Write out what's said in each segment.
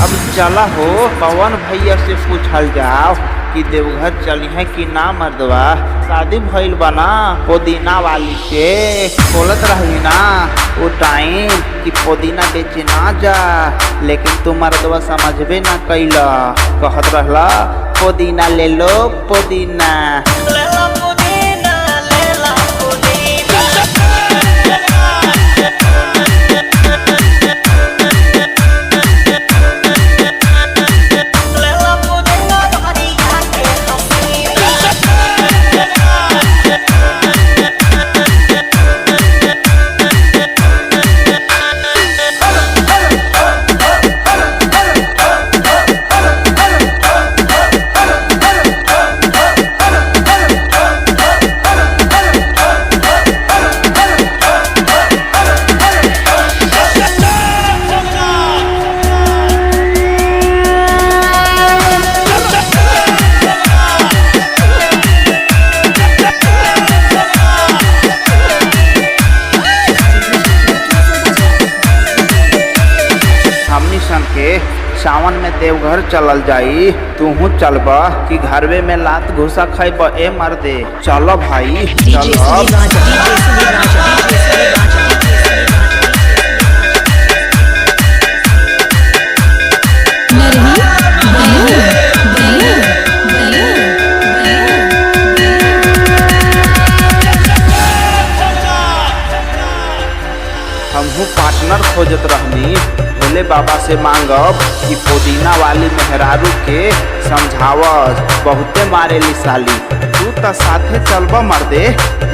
अब चला हो पवन भैया से पूछल जाओ कि देवघर चली है कि ना मर्दवा। शादी भइल बना पुदीना वाली से बोलत रही ना वो टाइम कि पुदीना बेचे ना जा, लेकिन तू मर्दवा समझबे ना कैला। कहत रहला पुदीना ले लो पुदीना। के सावन में देवघर चलल जाई, तूहू चलबा कि घरवे में लात घुसा खैब? ए मर्दे चलो भाई हमहू पार्टनर खोजत रहनी। भोले बाबा से मांगब कि पुदीना वाली मेहरारू के समझावस, बहुते मारेली साली। तू तो साथे चलबा मर्दे,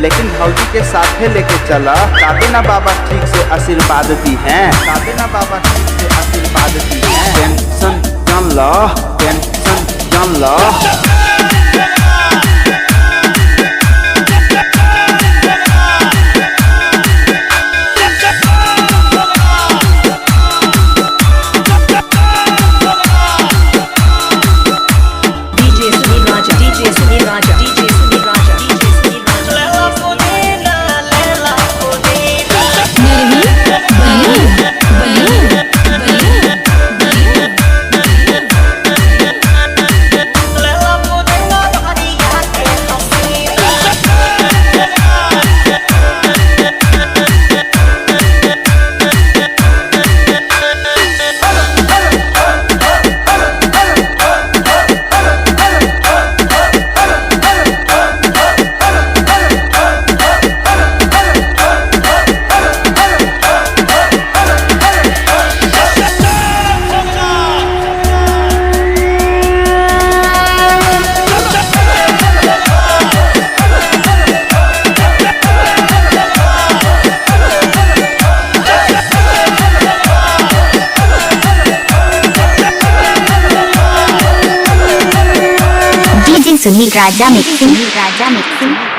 लेकिन भौजी के साथे लेके चला। ताबे ना बाबा ठीक से आशीर्वाद दी हैं, ताबे ना बाबा ठीक से आशीर्वाद दी हैं। टेंशन जान लो, टेंशन जान लो। सुनील राजा मिक्सिंग।